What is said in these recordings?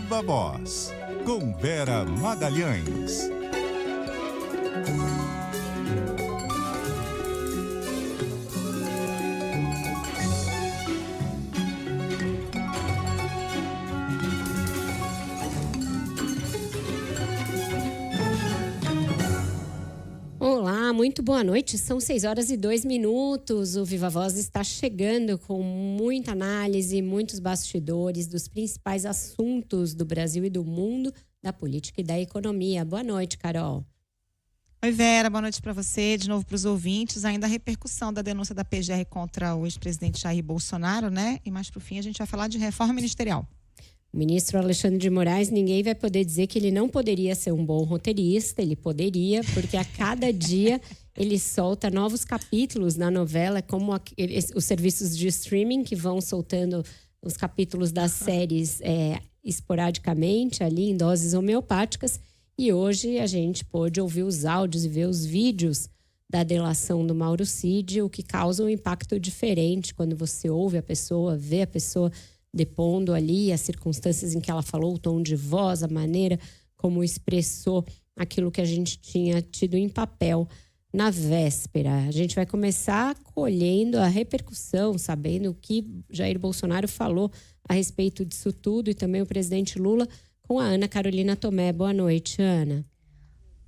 Viva Voz, com Vera Magalhães. Olá, muito boa noite. São 6h02. O Viva Voz está chegando com muita análise, muitos bastidores dos principais assuntos do Brasil e do mundo, da política e da economia. Boa noite, Carol. Oi, Vera. Boa noite para você, de novo para os ouvintes. Ainda a repercussão da denúncia da PGR contra o ex-presidente Jair Bolsonaro, né? E mais para o fim a gente vai falar de reforma ministerial. O ministro Alexandre de Moraes, ninguém vai poder dizer que ele não poderia ser um bom roteirista. Ele poderia, porque a cada dia ele solta novos capítulos na novela, como os serviços de streaming que vão soltando os capítulos das séries esporadicamente, ali em doses homeopáticas. E hoje a gente pôde ouvir os áudios e ver os vídeos da delação do Mauro Cid, o que causa um impacto diferente quando você ouve a pessoa, vê a pessoa depondo ali as circunstâncias em que ela falou, o tom de voz, a maneira como expressou aquilo que a gente tinha tido em papel na véspera. A gente vai começar colhendo a repercussão, sabendo o que Jair Bolsonaro falou a respeito disso tudo e também o presidente Lula, com a Ana Carolina Tomé. Boa noite, Ana.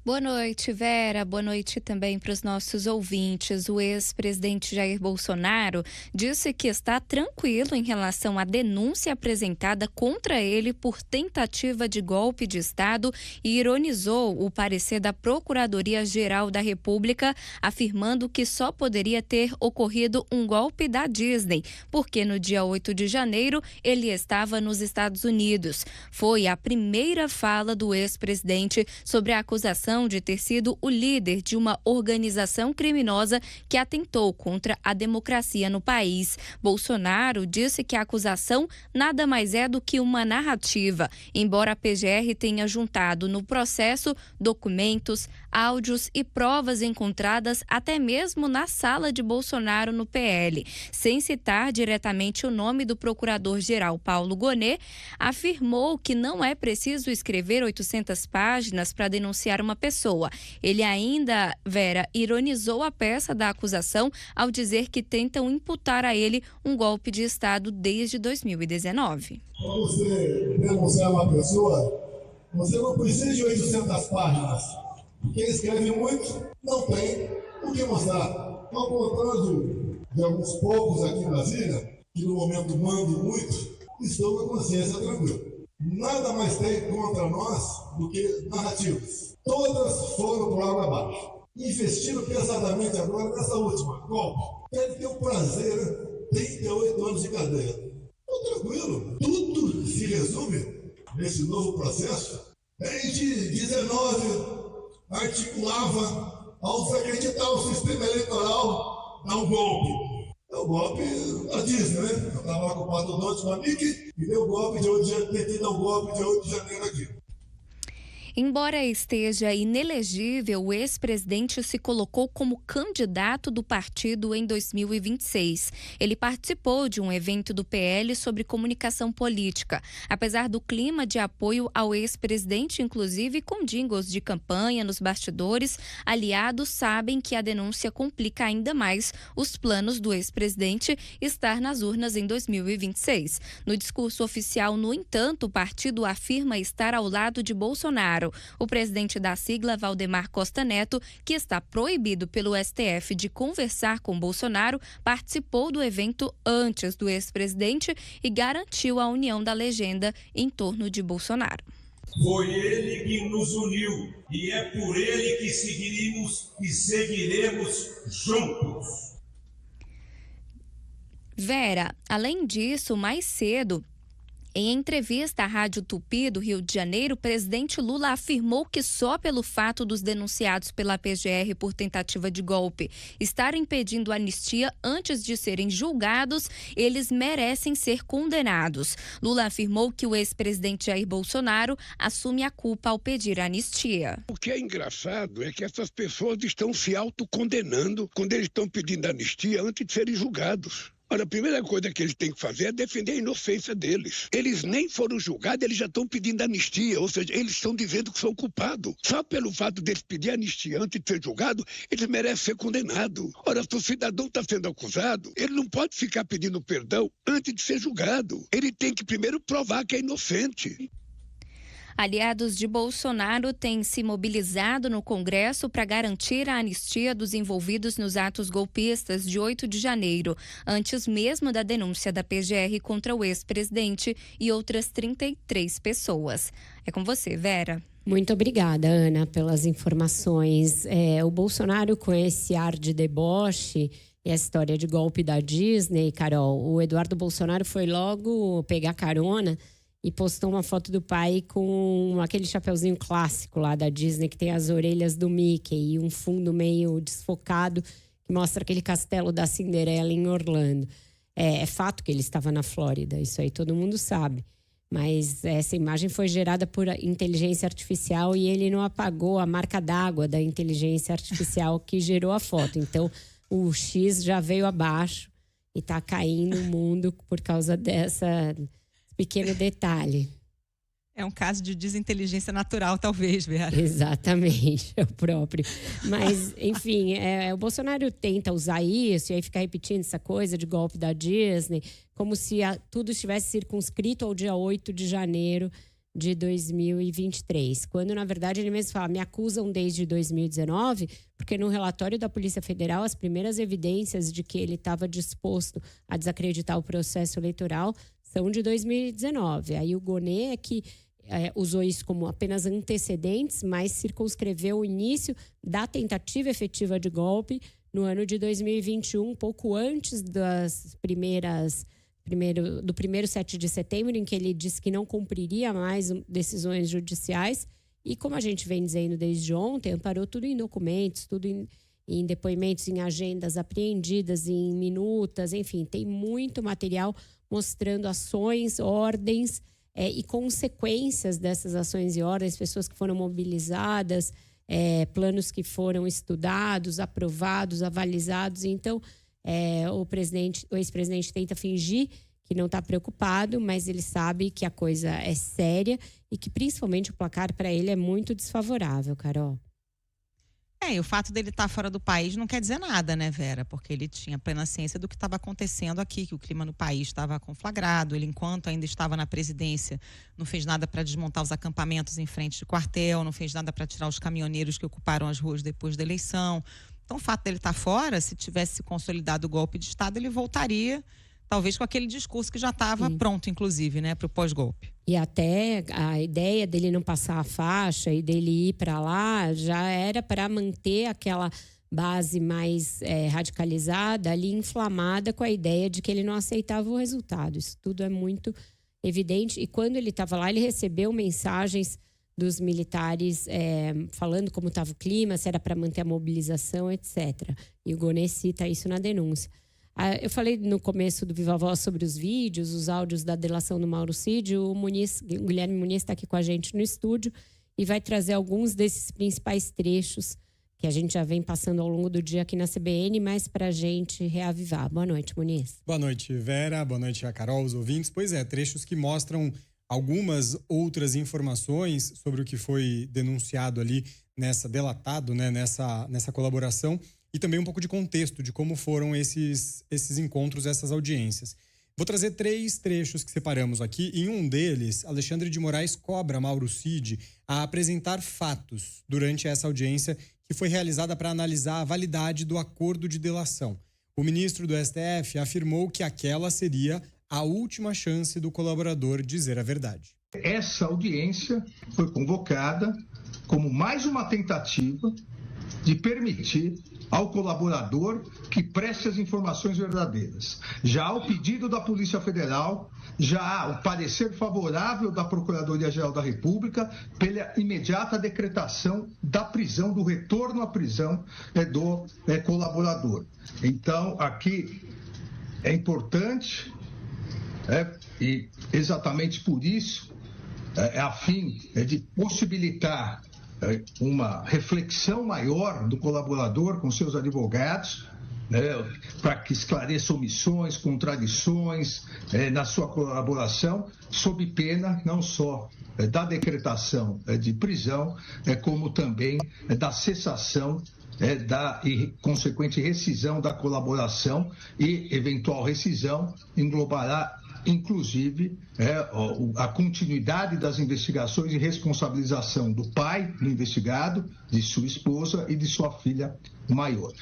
Boa noite, Vera. Boa noite também para os nossos ouvintes. O ex-presidente Jair Bolsonaro disse que está tranquilo em relação à denúncia apresentada contra ele por tentativa de golpe de Estado e ironizou o parecer da Procuradoria-Geral da República, afirmando que só poderia ter ocorrido um golpe da Disney, porque no dia 8 de janeiro ele estava nos Estados Unidos. Foi a primeira fala do ex-presidente sobre a acusação de ter sido o líder de uma organização criminosa que atentou contra a democracia no país. Bolsonaro disse que a acusação nada mais é do que uma narrativa, embora a PGR tenha juntado no processo documentos, áudios e provas encontradas até mesmo na sala de Bolsonaro no PL. Sem citar diretamente o nome do procurador-geral Paulo Gonet, afirmou que não é preciso escrever 800 páginas para denunciar uma pessoa. Ele ainda, Vera, ironizou a peça da acusação ao dizer que tentam imputar a ele um golpe de Estado desde 2019. Para você denunciar uma pessoa, você não precisa de 800 páginas. Quem escreve muito não tem o que mostrar. Ao contrário de alguns poucos aqui em Brasília, que no momento mandam muito, estão com a consciência tranquila. Nada mais tem contra nós do que narrativas. Todas foram por água abaixo. Investiram pesadamente agora nessa última golpe. Deve ter o prazer, 38 anos de cadeia. Estou tranquilo. Tudo se resume nesse novo processo. Desde 19 articulava ao desacreditar o sistema eleitoral a um golpe. É o golpe da Disney, né? Eu estava ocupado ontem com a Mickey e deu golpe de 8 de janeiro, tentei dar um golpe de 8 de janeiro aqui. Embora esteja inelegível, o ex-presidente se colocou como candidato do partido em 2026. Ele participou de um evento do PL sobre comunicação política. Apesar do clima de apoio ao ex-presidente, inclusive com jingles de campanha nos bastidores, aliados sabem que a denúncia complica ainda mais os planos do ex-presidente estar nas urnas em 2026. No discurso oficial, no entanto, o partido afirma estar ao lado de Bolsonaro. O presidente da sigla, Valdemar Costa Neto, que está proibido pelo STF de conversar com Bolsonaro, participou do evento antes do ex-presidente e garantiu a união da legenda em torno de Bolsonaro. Foi ele que nos uniu e é por ele que seguiremos e seguiremos juntos. Vera, além disso, mais cedo, em entrevista à Rádio Tupi do Rio de Janeiro, o presidente Lula afirmou que só pelo fato dos denunciados pela PGR por tentativa de golpe estarem pedindo anistia antes de serem julgados, eles merecem ser condenados. Lula afirmou que o ex-presidente Jair Bolsonaro assume a culpa ao pedir anistia. O que é engraçado é que essas pessoas estão se autocondenando quando eles estão pedindo anistia antes de serem julgados. Olha, a primeira coisa que eles têm que fazer é defender a inocência deles. Eles nem foram julgados, eles já estão pedindo anistia, ou seja, eles estão dizendo que são culpados. Só pelo fato deles pedir anistia antes de ser julgado, eles merecem ser condenados. Ora, se o cidadão está sendo acusado, ele não pode ficar pedindo perdão antes de ser julgado. Ele tem que primeiro provar que é inocente. Aliados de Bolsonaro têm se mobilizado no Congresso para garantir a anistia dos envolvidos nos atos golpistas de 8 de janeiro, antes mesmo da denúncia da PGR contra o ex-presidente e outras 33 pessoas. É com você, Vera. Muito obrigada, Ana, pelas informações. O Bolsonaro, com esse ar de deboche e a história de golpe da Disney, Carol, o Eduardo Bolsonaro foi logo pegar carona e postou uma foto do pai com aquele chapeuzinho clássico lá da Disney, que tem as orelhas do Mickey e um fundo meio desfocado, que mostra aquele castelo da Cinderela em Orlando. É fato que ele estava na Flórida, isso aí todo mundo sabe. Mas essa imagem foi gerada por inteligência artificial e ele não apagou a marca d'água da inteligência artificial que gerou a foto. Então, o X já veio abaixo e está caindo o mundo por causa dessa pequeno detalhe. É um caso de desinteligência natural, talvez, Vera. Exatamente, é o próprio. Mas, enfim, o Bolsonaro tenta usar isso e aí fica repetindo essa coisa de golpe da Disney, como se tudo estivesse circunscrito ao dia 8 de janeiro de 2023. Quando, na verdade, ele mesmo fala, me acusam desde 2019, porque no relatório da Polícia Federal, as primeiras evidências de que ele estava disposto a desacreditar o processo eleitoral são de 2019. Aí o Gonê é que usou isso como apenas antecedentes, mas circunscreveu o início da tentativa efetiva de golpe no ano de 2021, pouco antes do primeiro 7 de setembro, em que ele disse que não cumpriria mais decisões judiciais. E como a gente vem dizendo desde ontem, amparou tudo em documentos, tudo em depoimentos, em agendas apreendidas, em minutas, enfim, tem muito material mostrando ações, ordens e consequências dessas ações e ordens, pessoas que foram mobilizadas, planos que foram estudados, aprovados, avalizados. Então, o ex-presidente tenta fingir que não está preocupado, mas ele sabe que a coisa é séria e que principalmente o placar para ele é muito desfavorável, Carol. E o fato dele estar fora do país não quer dizer nada, né, Vera? Porque ele tinha plena ciência do que estava acontecendo aqui, que o clima no país estava conflagrado. Ele, enquanto ainda estava na presidência, não fez nada para desmontar os acampamentos em frente de quartel, não fez nada para tirar os caminhoneiros que ocuparam as ruas depois da eleição. Então, o fato dele estar fora, se tivesse consolidado o golpe de Estado, ele voltaria, talvez com aquele discurso que já estava pronto, inclusive, né, para o pós-golpe. E até a ideia dele não passar a faixa e dele ir para lá já era para manter aquela base mais radicalizada ali, inflamada, com a ideia de que ele não aceitava o resultado. Isso tudo é muito evidente. E quando ele estava lá, ele recebeu mensagens dos militares falando como estava o clima, se era para manter a mobilização, etc. E o Gonê cita isso na denúncia. Eu falei no começo do Viva Voz sobre os vídeos, os áudios da delação do Mauro Cid. O Guilherme Muniz está aqui com a gente no estúdio e vai trazer alguns desses principais trechos que a gente já vem passando ao longo do dia aqui na CBN, mas para a gente reavivar. Boa noite, Muniz. Boa noite, Vera. Boa noite a Carol, os ouvintes. Pois é, trechos que mostram algumas outras informações sobre o que foi denunciado ali delatado, né, nessa colaboração. E também um pouco de contexto de como foram esses encontros, essas audiências. Vou trazer 3 trechos que separamos aqui. Em um deles, Alexandre de Moraes cobra Mauro Cid a apresentar fatos durante essa audiência que foi realizada para analisar a validade do acordo de delação. O ministro do STF afirmou que aquela seria a última chance do colaborador dizer a verdade. Essa audiência foi convocada como mais uma tentativa de permitir ao colaborador que preste as informações verdadeiras. Já há o pedido da Polícia Federal, já há o parecer favorável da Procuradoria-Geral da República pela imediata decretação da prisão, do retorno à prisão do colaborador. Então, aqui é importante, e exatamente por isso, a fim de possibilitar uma reflexão maior do colaborador com seus advogados, para que esclareça omissões, contradições na sua colaboração, sob pena não só da decretação de prisão, como também da cessação da consequente rescisão da colaboração, e eventual rescisão englobará inclusive a continuidade das investigações e responsabilização do pai do investigado, de sua esposa e de sua filha maior.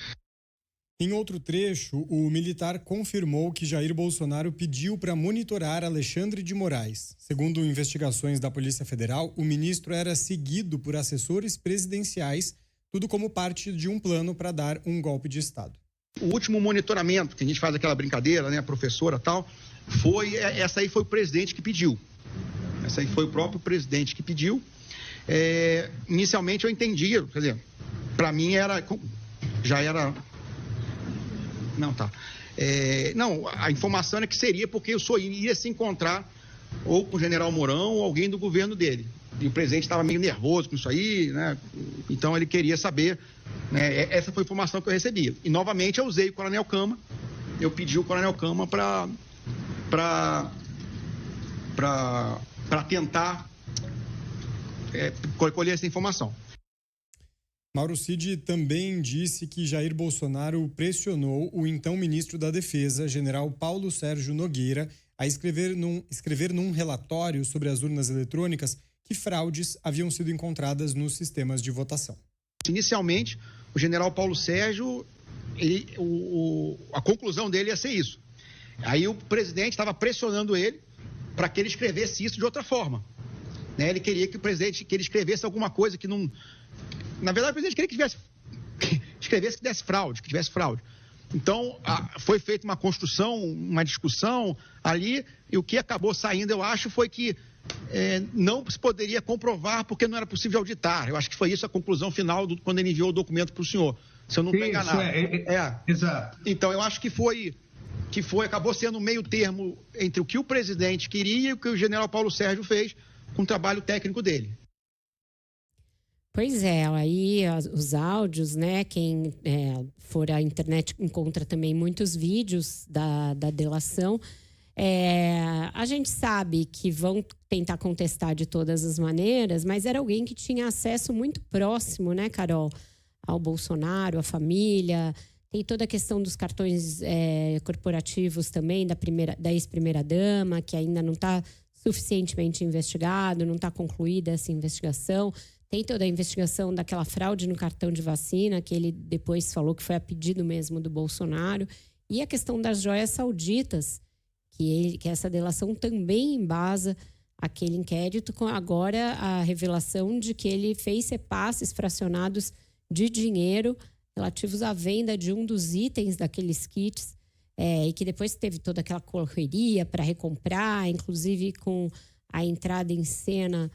Em outro trecho, o militar confirmou que Jair Bolsonaro pediu para monitorar Alexandre de Moraes. Segundo investigações da Polícia Federal, o ministro era seguido por assessores presidenciais, tudo como parte de um plano para dar um golpe de Estado. O último monitoramento, que a gente faz aquela brincadeira, né, professora e tal, essa aí foi o presidente que pediu. Essa aí foi o próprio presidente que pediu. Inicialmente eu entendi, quer dizer, para mim já era... Não, tá. A informação é que seria porque eu só ia se encontrar ou com o general Mourão ou alguém do governo dele. E o presidente estava meio nervoso com isso aí, né? Então ele queria saber, né? Essa foi a informação que eu recebi. E novamente eu usei o Coronel Cama, eu pedi o Coronel Cama para tentar colher essa informação. Mauro Cid também disse que Jair Bolsonaro pressionou o então ministro da Defesa, general Paulo Sérgio Nogueira, a escrever num relatório sobre as urnas eletrônicas que fraudes haviam sido encontradas nos sistemas de votação. Inicialmente, o general Paulo Sérgio, a conclusão dele ia ser isso. Aí o presidente estava pressionando ele para que ele escrevesse isso de outra forma. Né? Ele queria que ele escrevesse alguma coisa que não... Na verdade, o presidente queria que escrevesse que desse fraude, que tivesse fraude. Então, foi feita uma construção, uma discussão ali, e o que acabou saindo, eu acho, foi que não se poderia comprovar porque não era possível auditar. Eu acho que foi isso a conclusão final quando ele enviou o documento para o senhor, se eu não estou enganado. Exato. Então, eu acho que acabou sendo um meio termo entre o que o presidente queria e o que o general Paulo Sérgio fez com o trabalho técnico dele. Pois é, aí os áudios, né? Quem for à internet encontra também muitos vídeos da delação. A gente sabe que vão tentar contestar de todas as maneiras, mas era alguém que tinha acesso muito próximo, né, Carol, ao Bolsonaro, à família. Tem toda a questão dos cartões corporativos também, da ex-primeira-dama, que ainda não está suficientemente investigado, não está concluída essa investigação. Tem toda a investigação daquela fraude no cartão de vacina, que ele depois falou que foi a pedido mesmo do Bolsonaro. E a questão das joias sauditas, que essa delação também embasa aquele inquérito, com agora a revelação de que ele fez repasses fracionados de dinheiro relativos à venda de um dos itens daqueles kits, e que depois teve toda aquela correria para recomprar, inclusive com a entrada em cena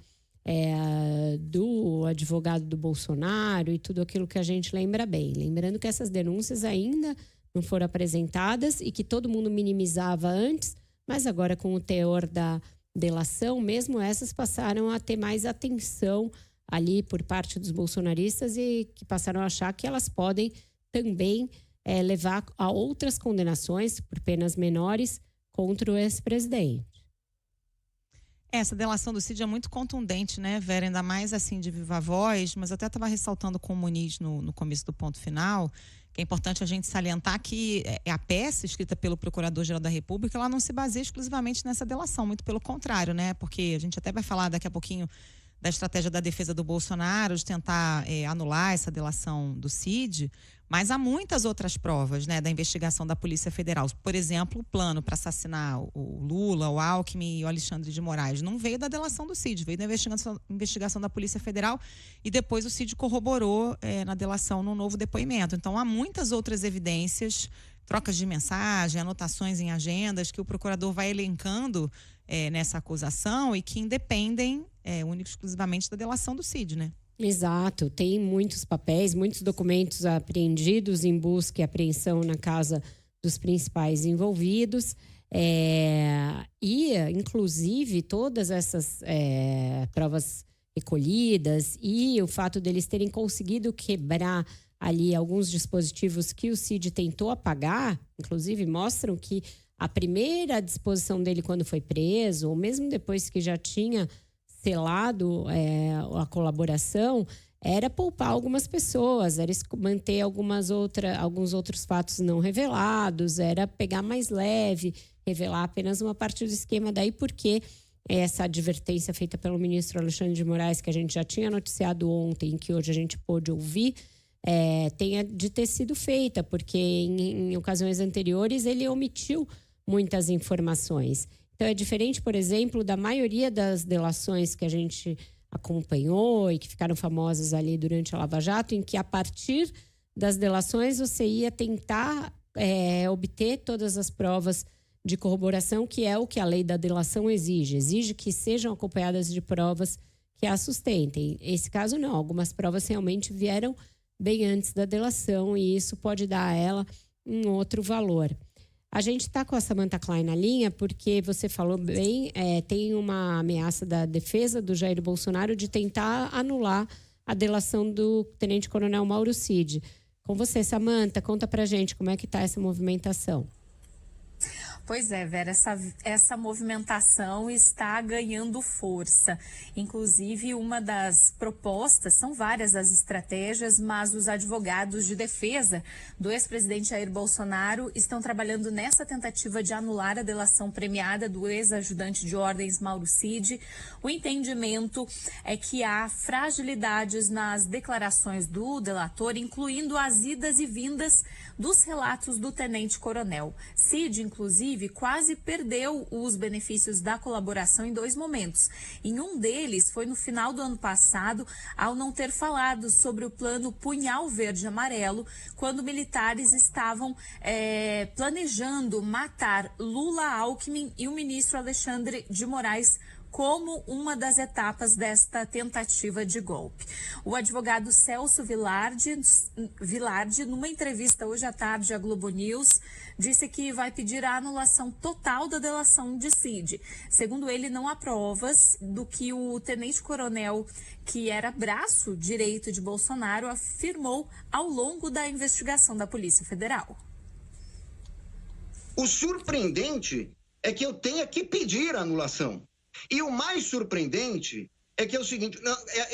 do advogado do Bolsonaro e tudo aquilo que a gente lembra bem. Lembrando que essas denúncias ainda não foram apresentadas e que todo mundo minimizava antes, mas agora com o teor da delação, mesmo essas passaram a ter mais atenção ali por parte dos bolsonaristas e que passaram a achar que elas podem também levar a outras condenações por penas menores contra o ex-presidente. Essa delação do Cid é muito contundente, né, Vera? Ainda mais assim de viva voz, mas eu até estava ressaltando com o Muniz no começo do ponto final, que é importante a gente salientar que a peça escrita pelo Procurador-Geral da República, ela não se baseia exclusivamente nessa delação, muito pelo contrário, né? Porque a gente até vai falar daqui a pouquinho da estratégia da defesa do Bolsonaro, de tentar anular essa delação do Cid, mas há muitas outras provas, né, da investigação da Polícia Federal. Por exemplo, o plano para assassinar o Lula, o Alckmin e o Alexandre de Moraes não veio da delação do Cid, veio da investigação da Polícia Federal e depois o Cid corroborou na delação num novo depoimento. Então, há muitas outras evidências, trocas de mensagem, anotações em agendas que o procurador vai elencando nessa acusação e que independem única e exclusivamente da delação do Cid, né? Exato, tem muitos papéis, muitos documentos apreendidos em busca e apreensão na casa dos principais envolvidos e, inclusive, todas essas provas recolhidas e o fato deles terem conseguido quebrar ali alguns dispositivos que o Cid tentou apagar, inclusive mostram que a primeira disposição dele quando foi preso, ou mesmo depois que já tinha selado a colaboração, era poupar algumas pessoas, era manter alguns outros fatos não revelados, era pegar mais leve, revelar apenas uma parte do esquema. Daí porque essa advertência feita pelo ministro Alexandre de Moraes, que a gente já tinha noticiado ontem, que hoje a gente pôde ouvir, tenha de ter sido feita, porque em ocasiões anteriores ele omitiu muitas informações. Então é diferente, por exemplo, da maioria das delações que a gente acompanhou e que ficaram famosas ali durante a Lava Jato, em que a partir das delações você ia tentar obter todas as provas de corroboração, que é o que a lei da delação exige. Exige que sejam acompanhadas de provas que a sustentem. Esse caso não, algumas provas realmente vieram bem antes da delação e isso pode dar a ela um outro valor. A gente está com a Samantha Klein na linha porque você falou bem, tem uma ameaça da defesa do Jair Bolsonaro de tentar anular a delação do tenente-coronel Mauro Cid. Com você, Samantha, conta pra gente como é que está essa movimentação. Pois é, Vera, essa movimentação está ganhando força. Inclusive, uma das propostas, são várias as estratégias, mas os advogados de defesa do ex-presidente Jair Bolsonaro estão trabalhando nessa tentativa de anular a delação premiada do ex-ajudante de ordens Mauro Cid. O entendimento é que há fragilidades nas declarações do delator, incluindo as idas e vindas dos relatos do tenente-coronel. Cid, inclusive, quase perdeu os benefícios da colaboração em 2 momentos. Em um deles foi no final do ano passado, ao não ter falado sobre o plano Punhal Verde Amarelo, quando militares estavam planejando matar Lula, Alckmin e o ministro Alexandre de Moraes como uma das etapas desta tentativa de golpe. O advogado Celso Vilardi, numa entrevista hoje à tarde à Globo News, disse que vai pedir a anulação total da delação de Cid. Segundo ele, não há provas do que o tenente-coronel, que era braço direito de Bolsonaro, afirmou ao longo da investigação da Polícia Federal. O surpreendente é que eu tenha que pedir a anulação. E o mais surpreendente é que é o seguinte,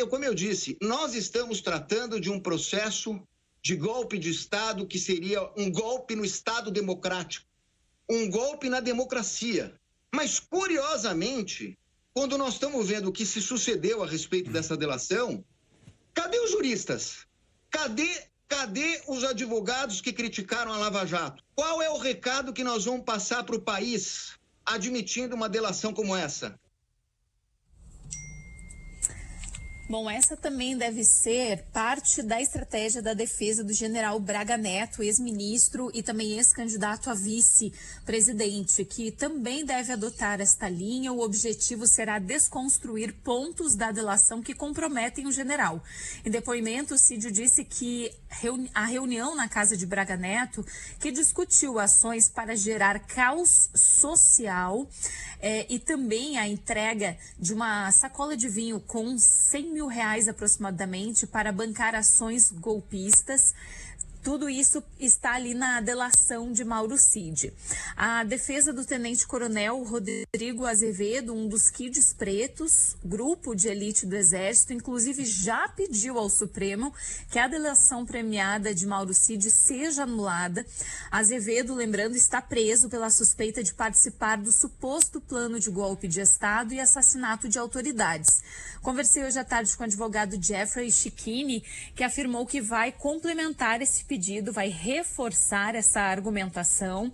como eu disse, nós estamos tratando de um processo de golpe de Estado que seria um golpe no Estado democrático, um golpe na democracia. Mas, curiosamente, quando nós estamos vendo o que se sucedeu a respeito dessa delação, cadê os juristas? Cadê os advogados que criticaram a Lava Jato? Qual é o recado que nós vamos passar para o país admitindo uma delação como essa? Bom, essa também deve ser parte da estratégia da defesa do general Braga Neto, ex-ministro e também ex-candidato a vice-presidente, que também deve adotar esta linha. O objetivo será desconstruir pontos da delação que comprometem o general. Em depoimento, o Cid disse que a reunião na casa de Braga Neto, que discutiu ações para gerar caos social e também a entrega de uma sacola de vinho com R$100 mil aproximadamente para bancar ações golpistas. Tudo isso está ali na delação de Mauro Cid. A defesa do tenente-coronel Rodrigo Azevedo, um dos kids pretos, grupo de elite do Exército, inclusive já pediu ao Supremo que a delação premiada de Mauro Cid seja anulada. Azevedo, lembrando, está preso pela suspeita de participar do suposto plano de golpe de Estado e assassinato de autoridades. Conversei hoje à tarde com o advogado Jeffrey Chiquini, que afirmou que vai complementar esse pedido, vai reforçar essa argumentação.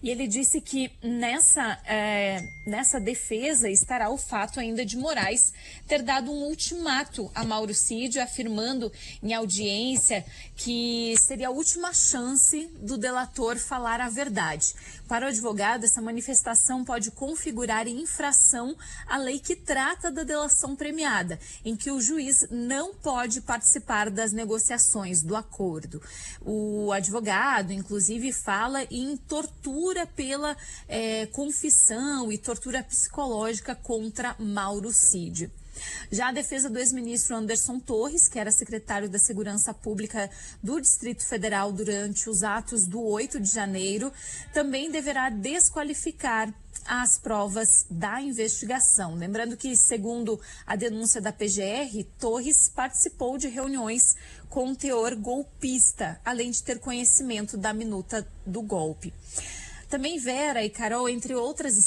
E ele disse que nessa defesa estará o fato ainda de Moraes ter dado um ultimato a Mauro Cid, afirmando em audiência que seria a última chance do delator falar a verdade. Para o advogado, essa manifestação pode configurar infração à lei que trata da delação premiada, em que o juiz não pode participar das negociações do acordo. O advogado, inclusive, fala em tortura pela confissão e tortura psicológica contra Mauro Cid. Já a defesa do ex-ministro Anderson Torres, que era secretário da Segurança Pública do Distrito Federal durante os atos do 8 de janeiro, também deverá desqualificar as provas da investigação. Lembrando que, segundo a denúncia da PGR, Torres participou de reuniões com teor golpista, além de ter conhecimento da minuta do golpe. Também, Vera e Carol, entre outras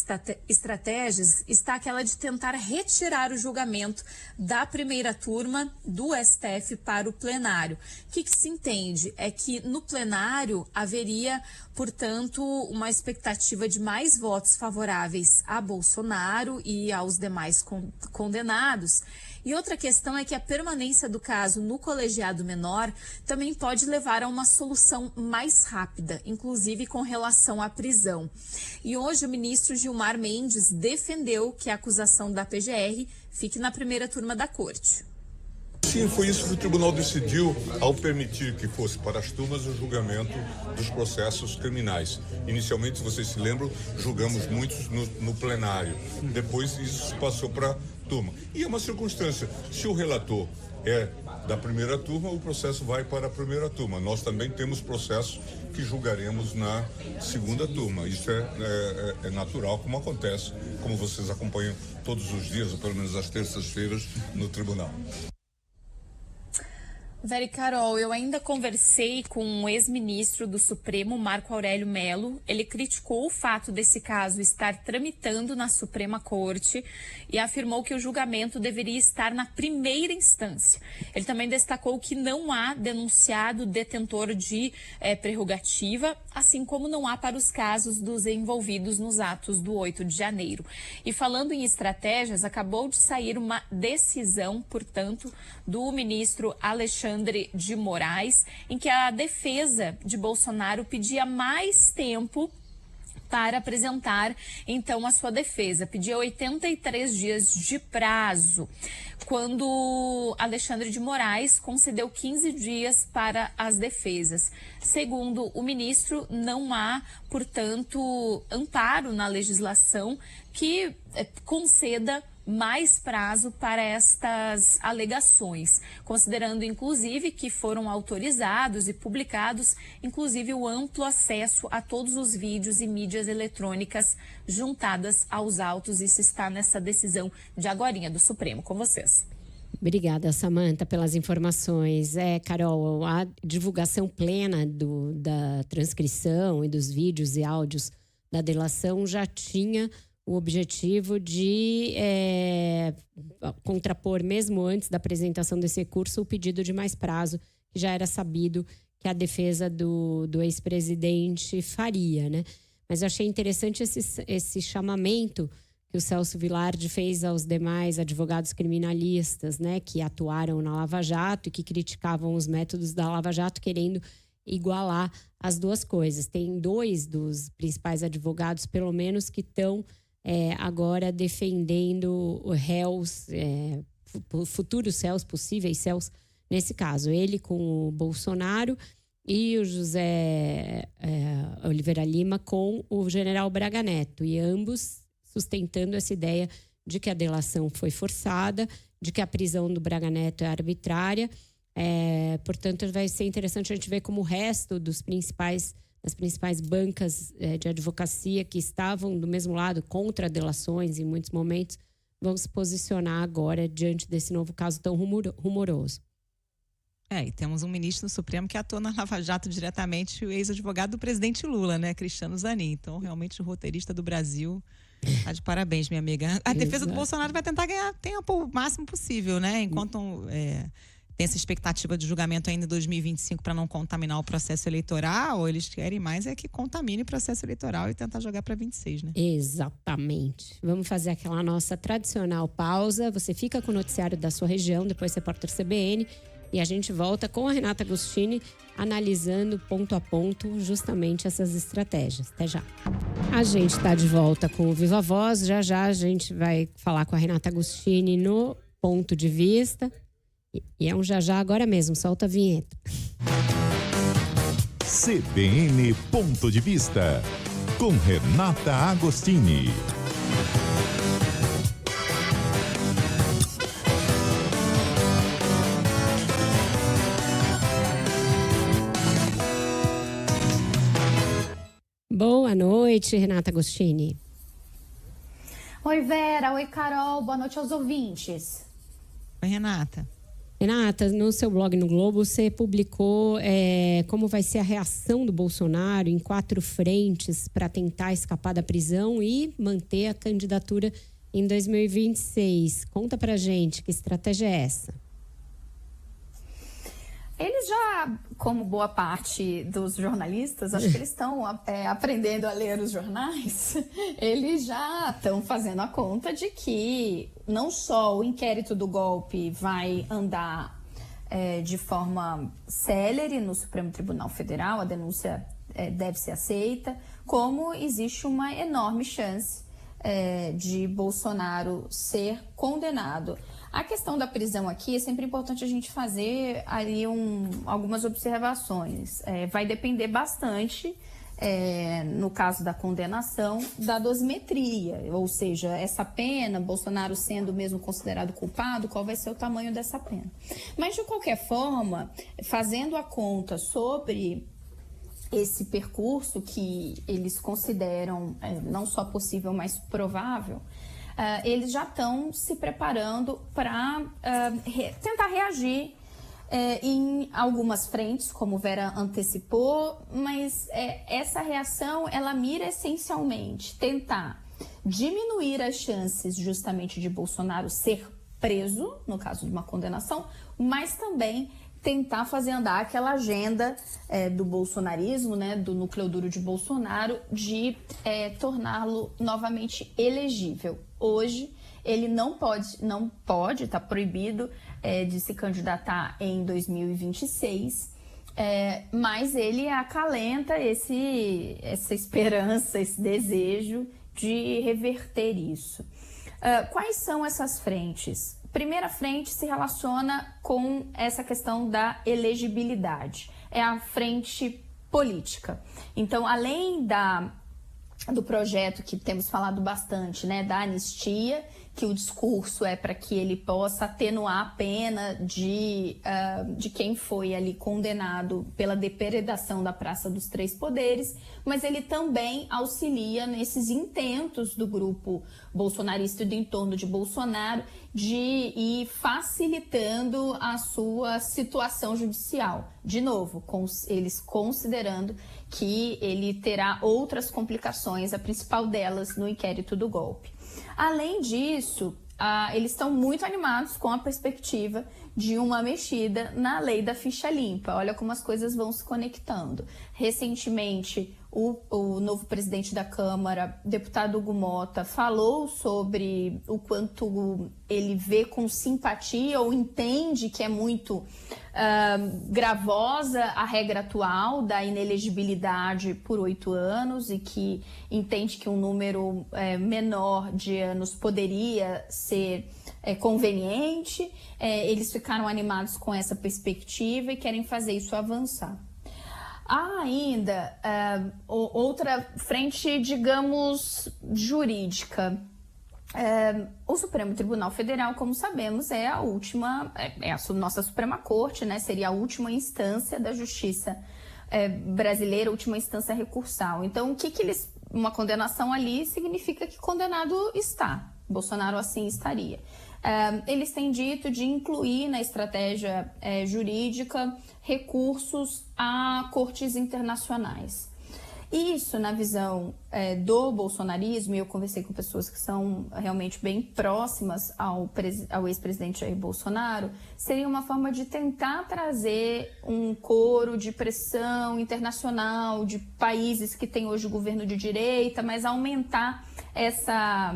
estratégias, está aquela de tentar retirar o julgamento da primeira turma do STF para o plenário. O que se entende é que no plenário haveria, portanto, uma expectativa de mais votos favoráveis a Bolsonaro e aos demais condenados. E outra questão é que a permanência do caso no colegiado menor também pode levar a uma solução mais rápida, inclusive com relação à prisão. E hoje o ministro Gilmar Mendes defendeu que a acusação da PGR fique na primeira turma da corte. Sim, foi isso que o tribunal decidiu ao permitir que fosse para as turmas o julgamento dos processos criminais. Inicialmente, se vocês se lembram, julgamos muitos no plenário. Depois isso passou para a turma. E é uma circunstância, se o relator é da primeira turma, o processo vai para a primeira turma. Nós também temos processos que julgaremos na segunda turma. Isso é natural, como acontece, como vocês acompanham todos os dias, ou pelo menos às terças-feiras, no tribunal. Vera e Carol, eu ainda conversei com o ex-ministro do Supremo, Marco Aurélio Mello. Ele criticou o fato desse caso estar tramitando na Suprema Corte e afirmou que o julgamento deveria estar na primeira instância. Ele também destacou que não há denunciado detentor de prerrogativa, assim como não há para os casos dos envolvidos nos atos do 8 de janeiro. E falando em estratégias, acabou de sair uma decisão, portanto, do ministro Alexandre de Moraes, em que a defesa de Bolsonaro pedia mais tempo para apresentar, então, a sua defesa. Pedia 83 dias de prazo, quando Alexandre de Moraes concedeu 15 dias para as defesas. Segundo o ministro, não há, portanto, amparo na legislação que conceda mais prazo para estas alegações, considerando inclusive que foram autorizados e publicados, inclusive o amplo acesso a todos os vídeos e mídias eletrônicas juntadas aos autos. Isso está nessa decisão de agorinha do Supremo. Com vocês. Obrigada, Samanta, pelas informações. Carol, a divulgação plena da transcrição e dos vídeos e áudios da delação já tinha o objetivo de contrapor, mesmo antes da apresentação desse recurso, o pedido de mais prazo, que já era sabido que a defesa do ex-presidente faria, né? Mas eu achei interessante esse chamamento que o Celso Vilardi fez aos demais advogados criminalistas, né, que atuaram na Lava Jato e que criticavam os métodos da Lava Jato, querendo igualar as duas coisas. Tem 2 dos principais advogados, pelo menos, que estão agora defendendo réus, futuros réus, possíveis réus, nesse caso. Ele com o Bolsonaro e o José Oliveira Lima com o general Braga Neto. E ambos sustentando essa ideia de que a delação foi forçada, de que a prisão do Braga Neto é arbitrária. Portanto, vai ser interessante a gente ver como o resto das principais bancas de advocacia que estavam do mesmo lado contra delações em muitos momentos vão se posicionar agora diante desse novo caso tão rumoroso. E temos um ministro do Supremo que atua na Lava Jato diretamente, o ex-advogado do presidente Lula, né, Cristiano Zanin. Então, realmente, o roteirista do Brasil tá de parabéns, minha amiga. A defesa do Bolsonaro vai tentar ganhar tempo o máximo possível, né, enquanto tem essa expectativa de julgamento ainda em 2025 para não contaminar o processo eleitoral, eles querem mais que contamine o processo eleitoral e tentar jogar para 26, né? Exatamente. Vamos fazer aquela nossa tradicional pausa. Você fica com o noticiário da sua região, depois repórter CBN, e a gente volta com a Renata Agostini analisando ponto a ponto justamente essas estratégias. Até já. A gente está de volta com o Viva Voz. Já a gente vai falar com a Renata Agostini no Ponto de Vista. E é um já agora mesmo, solta a vinheta. CBN Ponto de Vista, com Renata Agostini. noite, Renata Agostini. Oi, Vera. Oi, Carol. Boa noite aos ouvintes. Oi, Renata. Renata, no seu blog no Globo, você publicou como vai ser a reação do Bolsonaro em 4 frentes para tentar escapar da prisão e manter a candidatura em 2026. Conta pra gente, que estratégia é essa? Eles já, como boa parte dos jornalistas, acho que eles estão aprendendo a ler os jornais, eles já estão fazendo a conta de que não só o inquérito do golpe vai andar de forma célere no Supremo Tribunal Federal, a denúncia deve ser aceita, como existe uma enorme chance de Bolsonaro ser condenado. A questão da prisão aqui é sempre importante a gente fazer ali algumas observações. Vai depender bastante, no caso da condenação, da dosimetria, ou seja, essa pena, Bolsonaro sendo mesmo considerado culpado, qual vai ser o tamanho dessa pena. Mas, de qualquer forma, fazendo a conta sobre esse percurso que eles consideram não só possível, mas provável, eles já estão se preparando para tentar reagir em algumas frentes, como Vera antecipou, mas essa reação, ela mira essencialmente tentar diminuir as chances justamente de Bolsonaro ser preso, no caso de uma condenação, mas também tentar fazer andar aquela agenda do bolsonarismo, né, do núcleo duro de Bolsonaro, de torná-lo novamente elegível. Hoje, ele não pode, está proibido de se candidatar em 2026, mas ele acalenta essa esperança, esse desejo de reverter isso. Quais são essas frentes? Primeira frente se relaciona com essa questão da elegibilidade. É a frente política. Então, além do projeto que temos falado bastante, né, da anistia, que o discurso é para que ele possa atenuar a pena de quem foi ali condenado pela depredação da Praça dos Três Poderes, mas ele também auxilia nesses intentos do grupo bolsonarista e do entorno de Bolsonaro de ir facilitando a sua situação judicial. De novo, eles considerando que ele terá outras complicações, a principal delas no inquérito do golpe. Além disso, eles estão muito animados com a perspectiva de uma mexida na lei da ficha limpa. Olha como as coisas vão se conectando. Recentemente, o novo presidente da Câmara, deputado Hugo Mota, falou sobre o quanto ele vê com simpatia ou entende que é muito gravosa a regra atual da inelegibilidade por 8 anos e que entende que um número menor de anos poderia ser conveniente. Eles ficaram animados com essa perspectiva e querem fazer isso avançar. Há ainda outra frente, digamos, jurídica. O Supremo Tribunal Federal, como sabemos, é a nossa Suprema Corte, né? Seria a última instância da justiça brasileira, última instância recursal. Então, uma condenação ali significa que condenado está. Bolsonaro assim estaria. Eles têm dito de incluir na estratégia jurídica recursos a cortes internacionais. Isso, na visão do bolsonarismo, e eu conversei com pessoas que são realmente bem próximas ao ex-presidente Jair Bolsonaro, seria uma forma de tentar trazer um coro de pressão internacional de países que têm hoje governo de direita, mas aumentar essa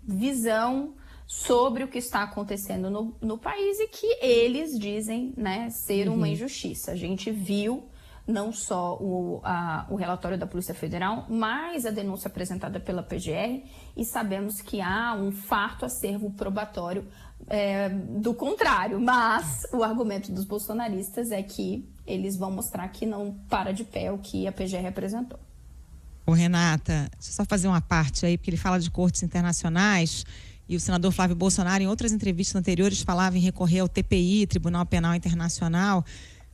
visão sobre o que está acontecendo no país e que eles dizem, né, ser uma injustiça. A gente viu não só o relatório da Polícia Federal, mas a denúncia apresentada pela PGR, e sabemos que há um farto acervo probatório do contrário, mas o argumento dos bolsonaristas é que eles vão mostrar que não para de pé o que a PGR apresentou. Ô Renata, deixa eu só fazer uma parte aí, porque ele fala de cortes internacionais. E o senador Flávio Bolsonaro, em outras entrevistas anteriores, falava em recorrer ao TPI, Tribunal Penal Internacional.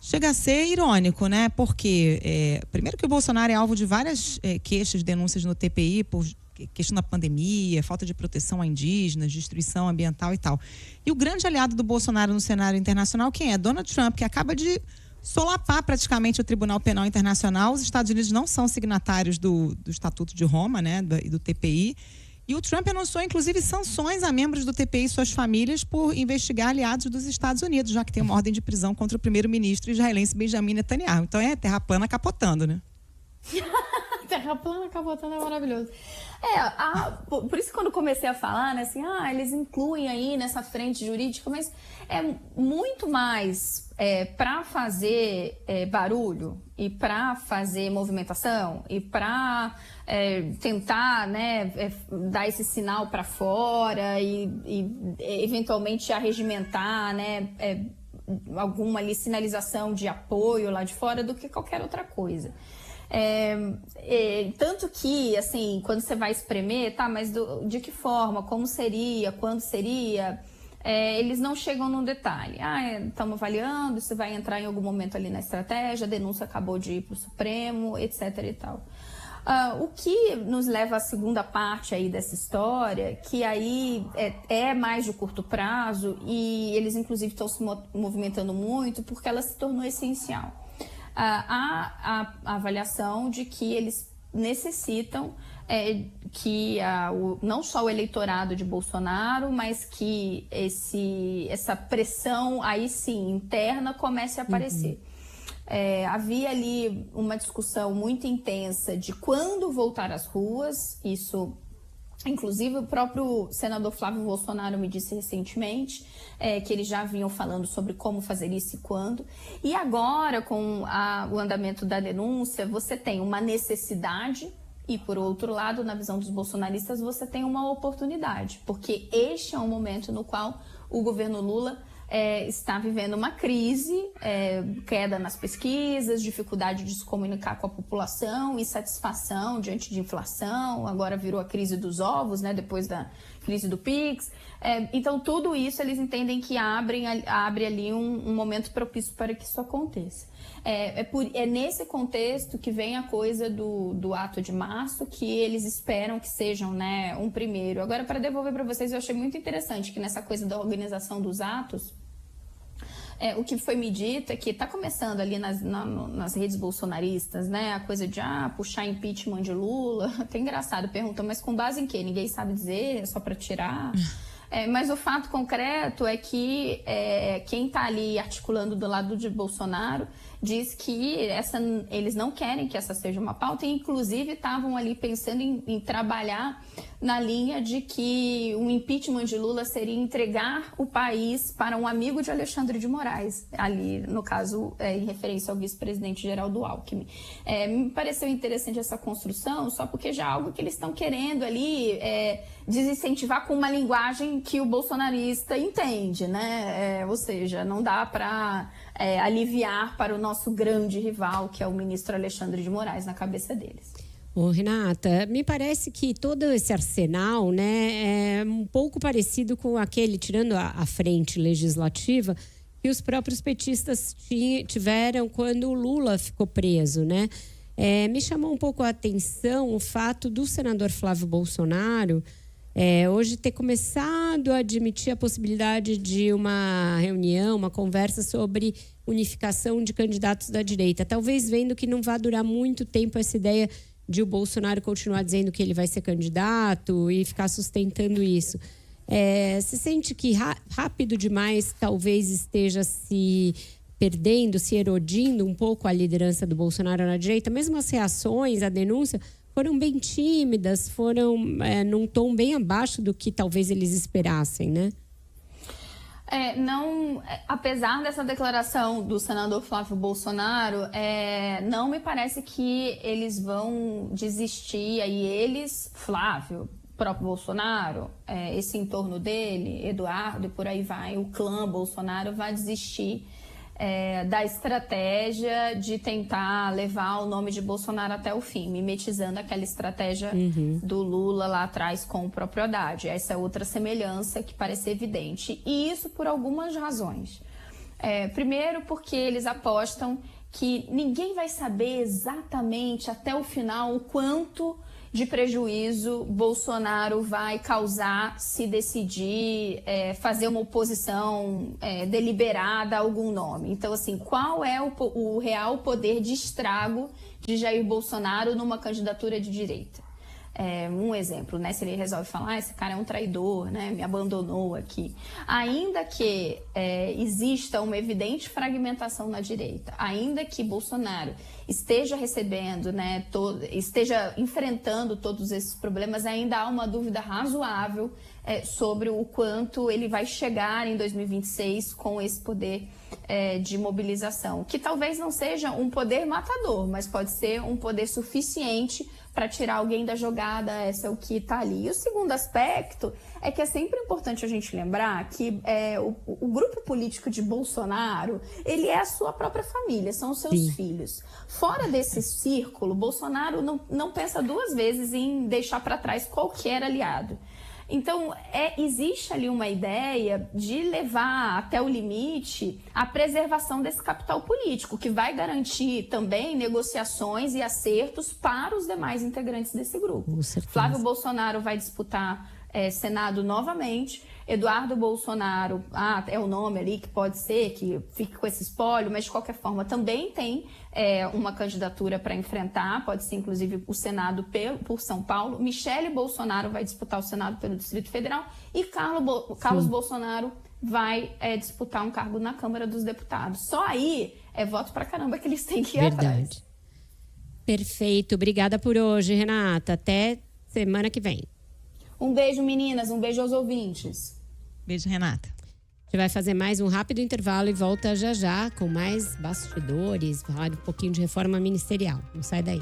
Chega a ser irônico, né? Porque, primeiro que o Bolsonaro é alvo de várias queixas, denúncias no TPI por questão da pandemia, falta de proteção a indígenas, destruição ambiental e tal. E o grande aliado do Bolsonaro no cenário internacional, quem é? Donald Trump, que acaba de solapar praticamente o Tribunal Penal Internacional. Os Estados Unidos não são signatários do Estatuto de Roma, né? E do TPI. E o Trump anunciou, inclusive, sanções a membros do TPI e suas famílias por investigar aliados dos Estados Unidos, já que tem uma ordem de prisão contra o primeiro-ministro israelense Benjamin Netanyahu. Então é terra plana capotando, né? Terra plana capotando é maravilhoso. Por isso que quando comecei a falar, né, assim, eles incluem aí nessa frente jurídica, mas é muito mais para fazer barulho e para fazer movimentação e para tentar, né, dar esse sinal para fora e eventualmente arregimentar, né, alguma ali sinalização de apoio lá de fora do que qualquer outra coisa. Tanto que, assim, quando você vai espremer, mas de que forma, como seria, quando seria, eles não chegam num detalhe. Estamos avaliando, isso vai entrar em algum momento ali na estratégia, a denúncia acabou de ir para o Supremo, etc. e tal. O que nos leva à segunda parte aí dessa história, que aí é mais de curto prazo e eles, inclusive, estão se movimentando muito porque ela se tornou essencial. A avaliação de que eles necessitam que não só o eleitorado de Bolsonaro, mas que essa pressão aí sim interna comece a aparecer. Havia ali uma discussão muito intensa de quando voltar às ruas, isso. Inclusive, o próprio senador Flávio Bolsonaro me disse recentemente que eles já vinham falando sobre como fazer isso e quando. E agora, com o andamento da denúncia, você tem uma necessidade e, por outro lado, na visão dos bolsonaristas, você tem uma oportunidade. Porque este é um momento no qual o governo Lula está vivendo uma crise, queda nas pesquisas, dificuldade de se comunicar com a população, insatisfação diante de inflação, agora virou a crise dos ovos, né, depois da crise do PIX. Então, tudo isso eles entendem que abre ali um momento propício para que isso aconteça. É nesse contexto que vem a coisa do ato de março, que eles esperam que sejam, né, um primeiro. Agora, para devolver para vocês, eu achei muito interessante que nessa coisa da organização dos atos, o que foi me dito é que está começando ali nas redes bolsonaristas, né, a coisa de puxar impeachment de Lula. Até engraçado, perguntam, mas com base em quê? Ninguém sabe dizer, é só para tirar. Mas o fato concreto é que quem está ali articulando do lado de Bolsonaro diz que eles não querem que essa seja uma pauta, e inclusive estavam ali pensando em trabalhar na linha de que o impeachment de Lula seria entregar o país para um amigo de Alexandre de Moraes, ali no caso em referência ao vice-presidente Geraldo Alckmin. Me pareceu interessante essa construção, só porque já é algo que eles estão querendo ali desincentivar com uma linguagem que o bolsonarista entende, né? Ou seja, não dá para aliviar para o nosso grande rival, que é o ministro Alexandre de Moraes, na cabeça deles. Renata, me parece que todo esse arsenal, né, é um pouco parecido com aquele, tirando a frente legislativa, que os próprios petistas tiveram quando o Lula ficou preso, né? Me chamou um pouco a atenção o fato do senador Flávio Bolsonaro hoje ter começado a admitir a possibilidade de uma reunião, uma conversa sobre unificação de candidatos da direita. Talvez vendo que não vai durar muito tempo essa ideia de o Bolsonaro continuar dizendo que ele vai ser candidato e ficar sustentando isso. Você sente que rápido demais talvez esteja se perdendo, se erodindo um pouco a liderança do Bolsonaro na direita? Mesmo as reações, a denúncia, foram bem tímidas, foram num tom bem abaixo do que talvez eles esperassem, né? Apesar dessa declaração do senador Flávio Bolsonaro, não me parece que eles vão desistir, aí eles, Flávio, próprio Bolsonaro, esse entorno dele, Eduardo e por aí vai, o clã Bolsonaro vai desistir da estratégia de tentar levar o nome de Bolsonaro até o fim, mimetizando aquela estratégia do Lula lá atrás com o próprio Haddad. Essa é outra semelhança que parece evidente. E isso por algumas razões. Primeiro porque eles apostam que ninguém vai saber exatamente até o final o quanto de prejuízo Bolsonaro vai causar se decidir fazer uma oposição deliberada a algum nome. Então, assim, qual é o real poder de estrago de Jair Bolsonaro numa candidatura de direita? Um exemplo, né? Se ele resolve falar, esse cara é um traidor, né? Me abandonou aqui. Ainda que exista uma evidente fragmentação na direita, ainda que Bolsonaro esteja recebendo, né, esteja enfrentando todos esses problemas, ainda há uma dúvida razoável sobre o quanto ele vai chegar em 2026 com esse poder de mobilização, que talvez não seja um poder matador, mas pode ser um poder suficiente para tirar alguém da jogada. Essa é o que está ali. E o segundo aspecto é que é sempre importante a gente lembrar que o grupo político de Bolsonaro, ele é a sua própria família, são os seus filhos. Fora desse círculo, Bolsonaro não pensa duas vezes em deixar para trás qualquer aliado. Então, existe ali uma ideia de levar até o limite a preservação desse capital político, que vai garantir também negociações e acertos para os demais integrantes desse grupo. Flávio Bolsonaro vai disputar Senado novamente. Eduardo Bolsonaro, é o nome ali que pode ser que fique com esse espólio, mas de qualquer forma também tem uma candidatura para enfrentar, pode ser inclusive o Senado por São Paulo. Michele Bolsonaro vai disputar o Senado pelo Distrito Federal e Carlos Bolsonaro vai disputar um cargo na Câmara dos Deputados. Só aí é voto pra caramba que eles têm que ir atrás. Perfeito. Obrigada por hoje, Renata. Até semana que vem. Um beijo, meninas. Um beijo aos ouvintes. Beijo, Renata. A gente vai fazer mais um rápido intervalo e volta já já com mais bastidores, falar um pouquinho de reforma ministerial. Não sai daí.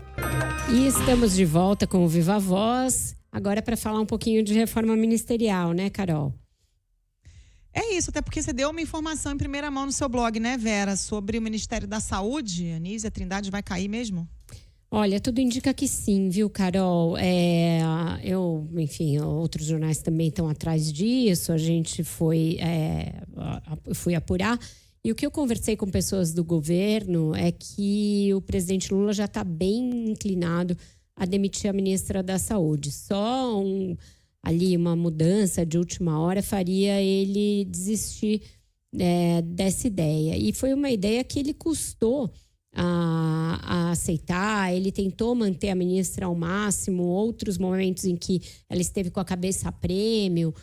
E estamos de volta com o Viva Voz, agora para falar um pouquinho de reforma ministerial, né, Carol? É isso, até porque você deu uma informação em primeira mão no seu blog, né, Vera, sobre o Ministério da Saúde. Anísia Trindade vai cair mesmo? Olha, tudo indica que sim, viu, Carol? Enfim, outros jornais também estão atrás disso. A gente fui apurar. E o que eu conversei com pessoas do governo é que o presidente Lula já está bem inclinado a demitir a ministra da Saúde. Só uma mudança de última hora faria ele desistir dessa ideia. E foi uma ideia que ele custou a aceitar. Ele tentou manter a ministra ao máximo, outros momentos em que ela esteve com a cabeça a prêmio,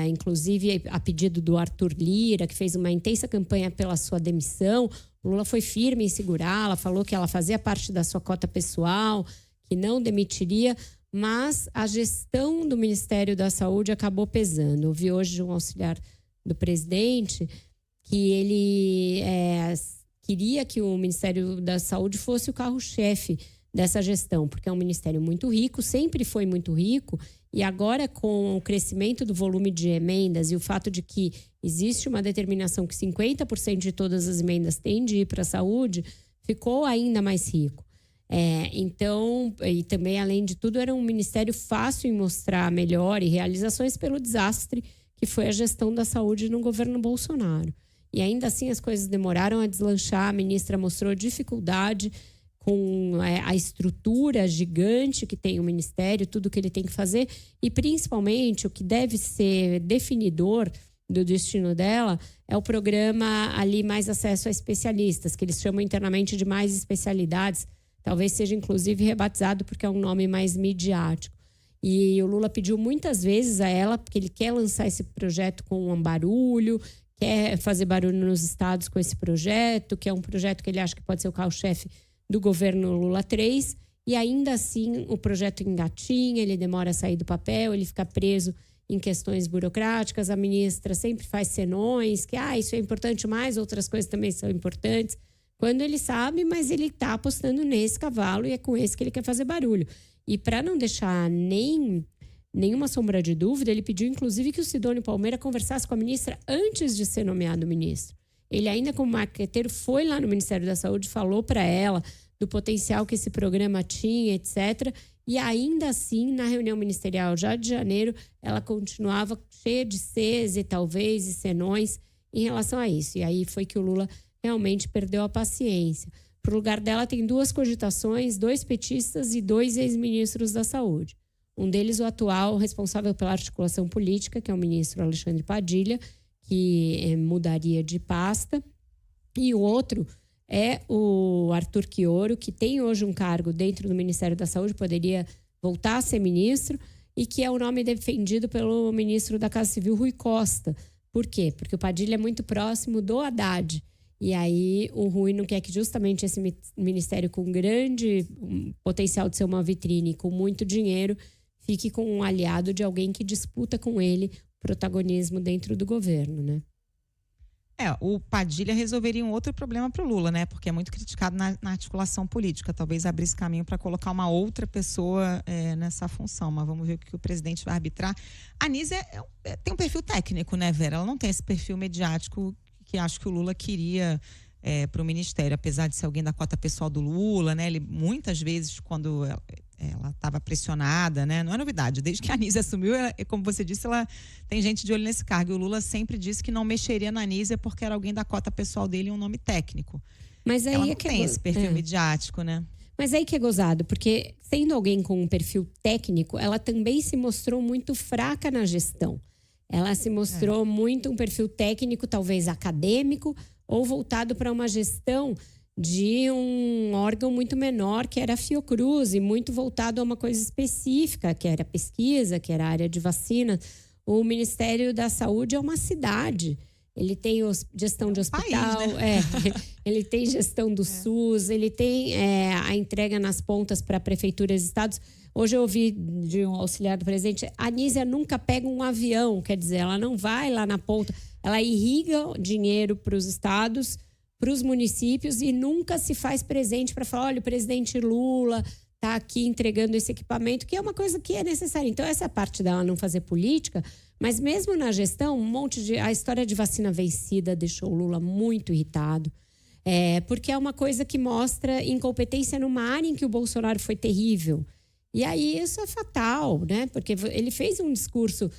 inclusive a pedido do Arthur Lira, que fez uma intensa campanha pela sua demissão. O Lula foi firme em segurá-la, falou que ela fazia parte da sua cota pessoal, que não demitiria, mas a gestão do Ministério da Saúde acabou pesando. Eu vi hoje um auxiliar do presidente que ele queria que o Ministério da Saúde fosse o carro-chefe dessa gestão, porque é um ministério muito rico, sempre foi muito rico, e agora com o crescimento do volume de emendas e o fato de que existe uma determinação que 50% de todas as emendas têm de ir para a saúde, ficou ainda mais rico. Então, e também, além de tudo, era um ministério fácil em mostrar melhor e realizações pelo desastre que foi a gestão da saúde no governo Bolsonaro. E ainda assim as coisas demoraram a deslanchar, a ministra mostrou dificuldade com a estrutura gigante que tem o ministério, tudo que ele tem que fazer, e principalmente o que deve ser definidor do destino dela é o programa ali Mais Acesso a Especialistas, que eles chamam internamente de Mais Especialidades, talvez seja inclusive rebatizado porque é um nome mais midiático. E o Lula pediu muitas vezes a ela, porque ele quer lançar esse projeto com um barulho, quer fazer barulho nos estados com esse projeto, que é um projeto que ele acha que pode ser o carro-chefe do governo Lula 3, e ainda assim o projeto engatinha, ele demora a sair do papel, ele fica preso em questões burocráticas, a ministra sempre faz senões, que isso é importante, mas outras coisas também são importantes, quando ele sabe, mas ele está apostando nesse cavalo e é com esse que ele quer fazer barulho. E para não deixar nenhuma sombra de dúvida, ele pediu inclusive que o Sidônio Palmeira conversasse com a ministra antes de ser nomeado ministro. Ele ainda como marqueteiro foi lá no Ministério da Saúde, falou para ela do potencial que esse programa tinha, etc. E ainda assim, na reunião ministerial já de janeiro, ela continuava cheia de Cs e talvez e senões em relação a isso. E aí foi que o Lula realmente perdeu a paciência. Para o lugar dela tem 2 cogitações, 2 petistas e 2 ex-ministros da Saúde. Um deles, o atual responsável pela articulação política, que é o ministro Alexandre Padilha, que mudaria de pasta. E o outro é o Arthur Quioro, que tem hoje um cargo dentro do Ministério da Saúde, poderia voltar a ser ministro, e que é o nome defendido pelo ministro da Casa Civil, Rui Costa. Por quê? Porque o Padilha é muito próximo do Haddad. E aí o Rui não quer que justamente esse ministério com grande potencial de ser uma vitrine, com muito dinheiro, fique com um aliado de alguém que disputa com ele protagonismo dentro do governo, né? O Padilha resolveria um outro problema para o Lula, né? Porque é muito criticado na articulação política. Talvez abrisse caminho para colocar uma outra pessoa nessa função. Mas vamos ver o que o presidente vai arbitrar. A Anísia tem um perfil técnico, né, Vera? Ela não tem esse perfil mediático que acho que o Lula queria para o ministério, apesar de ser alguém da cota pessoal do Lula, né? Ele muitas vezes, quando ela estava pressionada, né? Não é novidade, desde que a Anísia assumiu, como você disse, ela tem gente de olho nesse cargo. E o Lula sempre disse que não mexeria na Anísia porque era alguém da cota pessoal dele e um nome técnico. Mas aí ela não tem esse perfil midiático, né? Mas aí que é gozado, porque sendo alguém com um perfil técnico, ela também se mostrou muito fraca na gestão. Ela se mostrou muito um perfil técnico, talvez acadêmico, ou voltado para uma gestão de um órgão muito menor, que era a Fiocruz, e muito voltado a uma coisa específica, que era pesquisa, que era a área de vacina. O Ministério da Saúde é uma cidade. Ele tem gestão de hospital, país, né? Ele tem gestão do SUS, ele tem a entrega nas pontas para prefeituras e estados. Hoje eu ouvi de um auxiliar do presidente, a Anísia nunca pega um avião, quer dizer, ela não vai lá na ponta, ela irriga dinheiro para os estados, para os municípios e nunca se faz presente para falar, olha, o presidente Lula está aqui entregando esse equipamento, que é uma coisa que é necessária. Então, essa parte dela não fazer política, mas mesmo na gestão, a história de vacina vencida deixou o Lula muito irritado, porque é uma coisa que mostra incompetência numa área em que o Bolsonaro foi terrível. E aí isso é fatal, né? Porque ele fez um discurso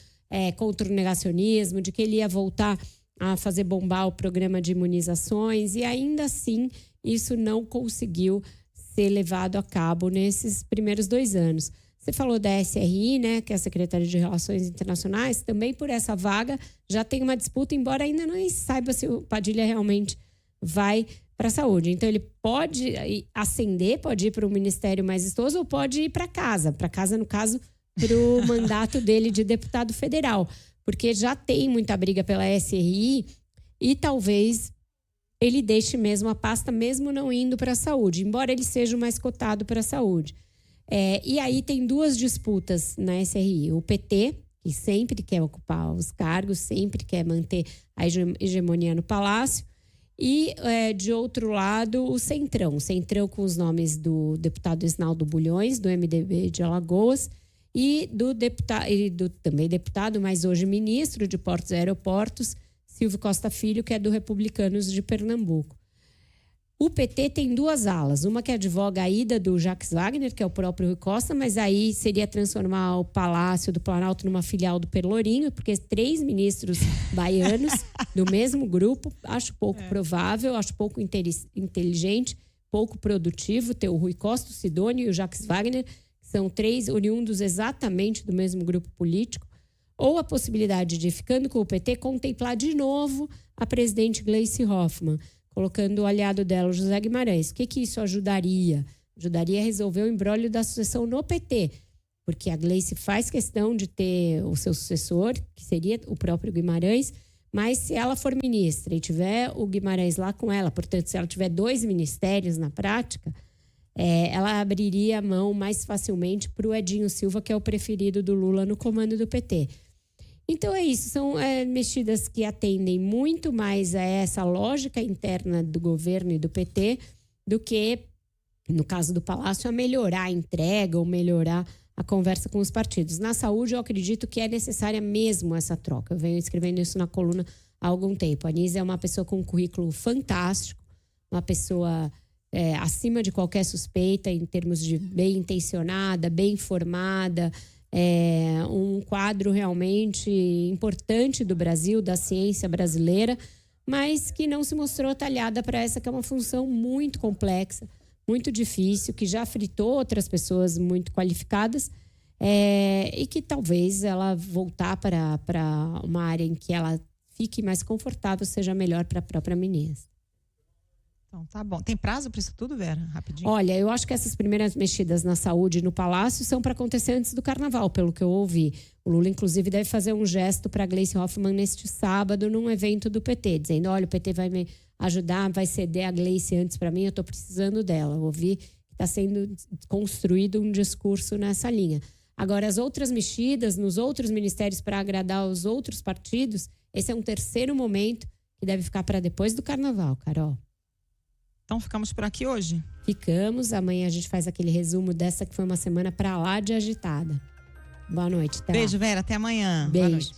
contra o negacionismo, de que ele ia voltar a fazer bombar o programa de imunizações, e ainda assim isso não conseguiu ser levado a cabo nesses primeiros 2 anos. Você falou da SRI, né, que é a Secretaria de Relações Internacionais, também por essa vaga já tem uma disputa, embora ainda não saiba se o Padilha realmente vai para a saúde. Então ele pode ascender, pode ir para um ministério mais vistoso ou pode ir para casa, no caso, para o mandato dele de deputado federal, porque já tem muita briga pela SRI e talvez ele deixe mesmo a pasta, mesmo não indo para a saúde, embora ele seja o mais cotado para a saúde. E aí tem 2 disputas na SRI. O PT, que sempre quer ocupar os cargos, sempre quer manter a hegemonia no Palácio, e, de outro lado, o Centrão. O Centrão com os nomes do deputado Isnaldo Bulhões, do MDB de Alagoas, e do também deputado, mas hoje ministro de Portos e Aeroportos, Silvio Costa Filho, que é do Republicanos de Pernambuco. O PT tem 2 alas. Uma que advoga a ida do Jacques Wagner, que é o próprio Rui Costa, mas aí seria transformar o Palácio do Planalto numa filial do Pelourinho, porque 3 ministros baianos do mesmo grupo, acho pouco provável, acho pouco inteligente, pouco produtivo ter o Rui Costa, o Sidônio e o Jacques Wagner, que são 3 oriundos exatamente do mesmo grupo político. Ou a possibilidade de, ficando com o PT, contemplar de novo a presidente Gleice Hoffmann, colocando o aliado dela, o José Guimarães. O que isso ajudaria? Ajudaria a resolver o imbróglio da sucessão no PT, porque a Gleice faz questão de ter o seu sucessor, que seria o próprio Guimarães, mas se ela for ministra e tiver o Guimarães lá com ela, portanto, se ela tiver 2 ministérios na prática, ela abriria a mão mais facilmente para o Edinho Silva, que é o preferido do Lula no comando do PT. Então é isso, são mexidas que atendem muito mais a essa lógica interna do governo e do PT do que, no caso do Palácio, a melhorar a entrega ou melhorar a conversa com os partidos. Na saúde, eu acredito que é necessária mesmo essa troca. Eu venho escrevendo isso na coluna há algum tempo. A Anísia é uma pessoa com um currículo fantástico, uma pessoa acima de qualquer suspeita em termos de bem intencionada, bem formada, um quadro realmente importante do Brasil, da ciência brasileira, mas que não se mostrou talhada para essa, que é uma função muito complexa, muito difícil, que já fritou outras pessoas muito qualificadas, e que talvez ela voltar para uma área em que ela fique mais confortável seja melhor para a própria ministra. Então, tá bom. Tem prazo para isso tudo, Vera? Rapidinho. Olha, eu acho que essas primeiras mexidas na saúde e no Palácio são para acontecer antes do Carnaval, pelo que eu ouvi. O Lula, inclusive, deve fazer um gesto para a Gleice Hoffmann neste sábado, num evento do PT, dizendo: olha, o PT vai me ajudar, vai ceder a Gleice antes para mim, eu estou precisando dela. Eu ouvi que está sendo construído um discurso nessa linha. Agora, as outras mexidas nos outros ministérios para agradar os outros partidos, esse é um terceiro momento que deve ficar para depois do Carnaval, Carol. Então ficamos por aqui hoje? Ficamos. Amanhã a gente faz aquele resumo dessa que foi uma semana pra lá de agitada. Boa noite. Beijo, Vera. Até amanhã. Beijo. Boa noite.